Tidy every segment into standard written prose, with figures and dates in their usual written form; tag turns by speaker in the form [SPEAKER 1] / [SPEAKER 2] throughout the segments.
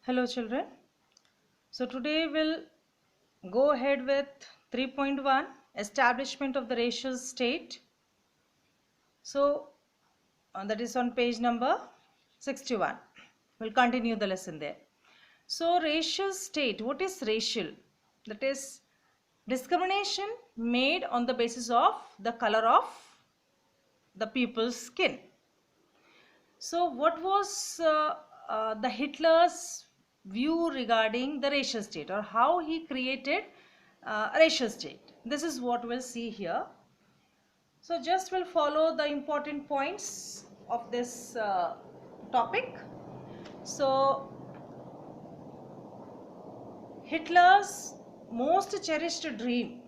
[SPEAKER 1] Hello children. So today we'll go ahead with 3.1 establishment of the racial state. So that is on page number 61. We'll continue the lesson there. So racial state, what is racial? That is discrimination made on the basis of the color of the people's skin. So what was the Hitler's view regarding the racial state, or how he created a racial state? This is what we'll see here. So just we'll follow the important points of this topic. So Hitler's most cherished dream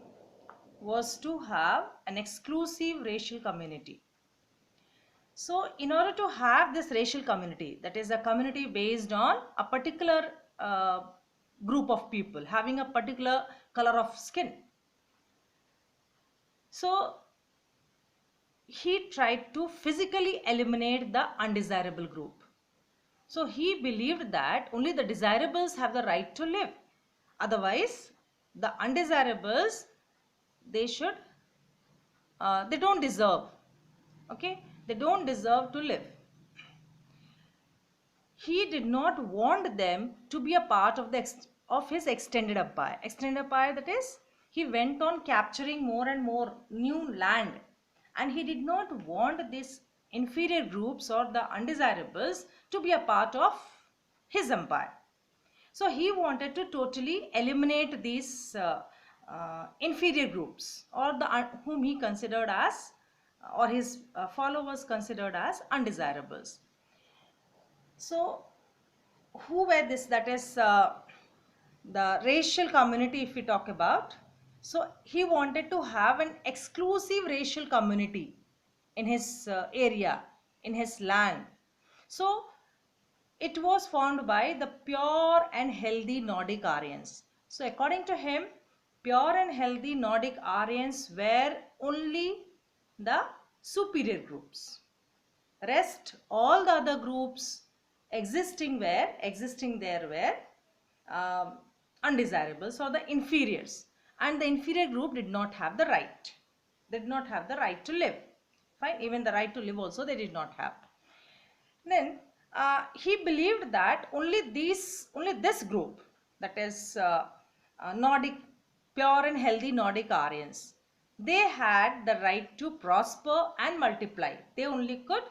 [SPEAKER 1] was to have an exclusive racial community. So in order to have this racial community, that is a community based on a particular group of people having a particular color of skin. So he tried to physically eliminate the undesirable group. So he believed that only the desirables have the right to live. Otherwise, the undesirables, they don't deserve. Okay, they don't deserve to live. He did not want them to be a part of his extended empire. Extended empire, that is, he went on capturing more and more new land, and he did not want these inferior groups or the undesirables to be a part of his empire. So he wanted to totally eliminate these inferior groups, or whom he considered as, or his followers considered as undesirables. So who were this? That is the racial community, if we talk about. So he wanted to have an exclusive racial community in his area, in his land. So it was formed by the pure and healthy Nordic Aryans. So according to him, pure and healthy Nordic Aryans were only the superior groups. Rest, all the other groups existing there were undesirables, or the inferiors, and the inferior group did not have the right. They did not have the right to live. Fine, even the right to live also they did not have. Then he believed that only this group, that is Nordic, pure and healthy Nordic Aryans, they had the right to prosper and multiply. They only could,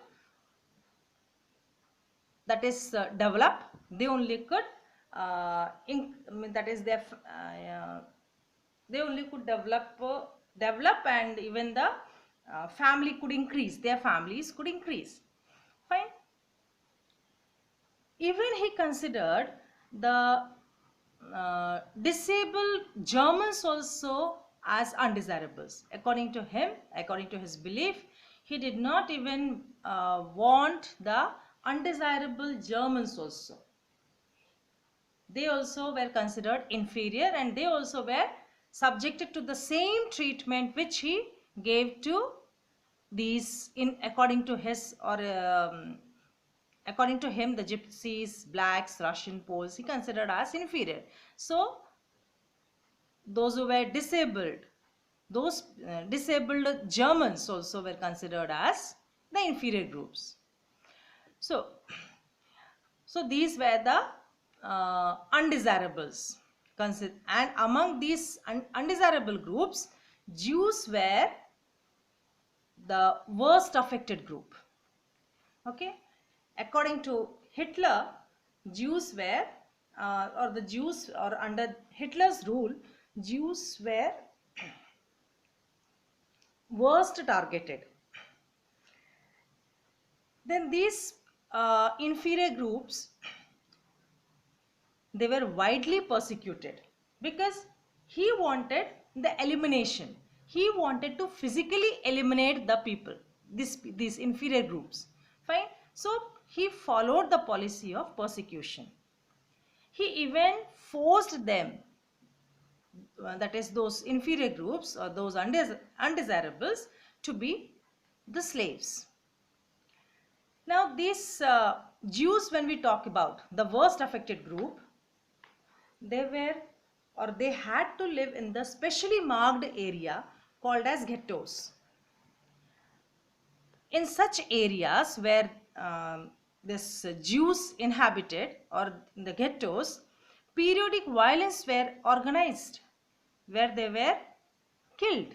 [SPEAKER 1] that is develop, they only could that is their they only could develop, and even the family could increase, their families could increase. Fine. Even he considered the disabled Germans also as undesirables. According to him, according to his belief, he did not even want the undesirable Germans also. They also were considered inferior, and they also were subjected to the same treatment which he gave to these, according to his, or according to him, the gypsies, blacks, Russian, Poles, he considered as inferior. So those who were disabled, those disabled Germans also were considered as the inferior groups. So these were the undesirables. And among these undesirable groups, Jews were the worst affected group. Okay, according to Hitler, Jews were or under Hitler's rule, Jews were worst targeted. Then these inferior groups, they were widely persecuted because he wanted the elimination. He wanted to physically eliminate the people, these inferior groups. Fine. So he followed the policy of persecution. He even forced them, that is those inferior groups or those undesirables, to be the slaves. Now these Jews, when we talk about the worst affected group, they were or they had to live in the specially marked area called as ghettos. In such areas where this Jews inhabited, or in the ghettos, periodic violence were organized, where they were killed,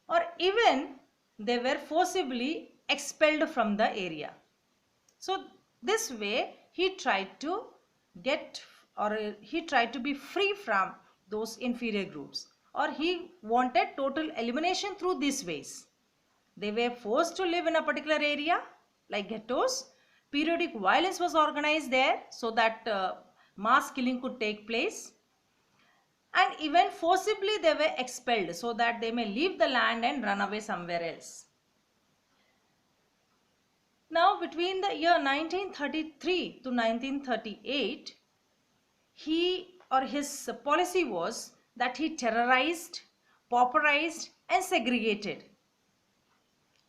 [SPEAKER 1] or even they were forcibly expelled from the area. So this way he tried to get, or he tried to be free from those inferior groups, or he wanted total elimination through these ways. They were forced to live in a particular area like ghettos. Periodic violence was organized there so that mass killing could take place. And even forcibly they were expelled so that they may leave the land and run away somewhere else. Now, between the year 1933 to 1938, he or his policy was that he terrorized, pauperized, and segregated.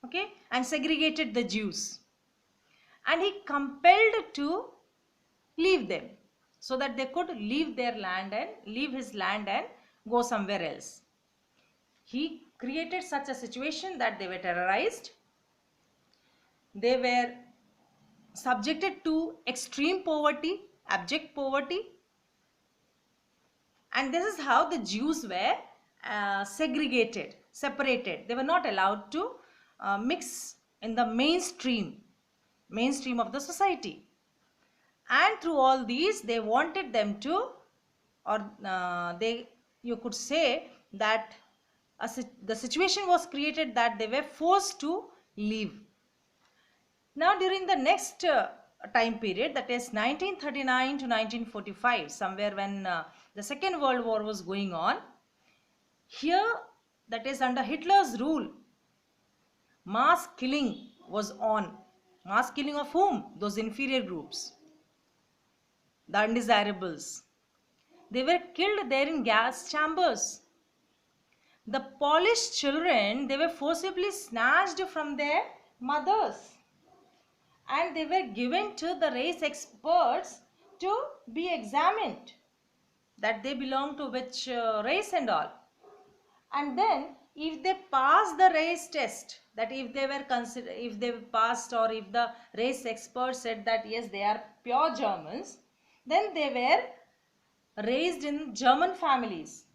[SPEAKER 1] Okay, and segregated the Jews. And he compelled to leave them so that they could leave their land and leave his land and go somewhere else. He created such a situation that they were terrorized. They were subjected to extreme poverty, abject poverty. And this is how the Jews were segregated, separated. They were not allowed to mix in the mainstream of the society. And through all these, they wanted them to, or you could say that the situation was created that they were forced to leave. Now, during the next time period, that is 1939 to 1945, somewhere when the Second World War was going on, here, that is under Hitler's rule, mass killing was on. Mass killing of whom? Those inferior groups, the undesirables. They were killed there in gas chambers. The Polish children, they were forcibly snatched from their mothers, and they were given to the race experts to be examined, that they belong to which race and all. And then if they pass the race test, that if they were considered, if they passed, or if the race experts said that yes, they are pure Germans, then they were raised in German families.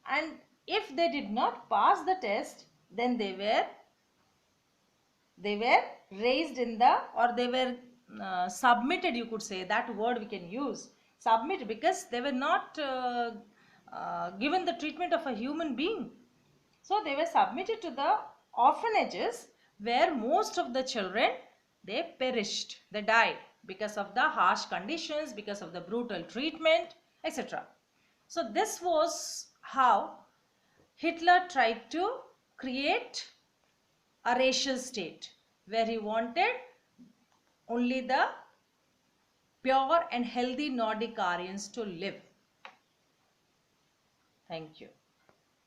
[SPEAKER 1] And if they did not pass the test, then they were raised in the, or they were submitted, you could say, that word we can use, submit, because they were not given the treatment of a human being. So they were submitted to the orphanages, where most of the children, they perished, they died because of the harsh conditions, because of the brutal treatment, etc. So this was how Hitler tried to create a racial state, where he wanted only the pure and healthy Nordic Aryans to live. Thank you.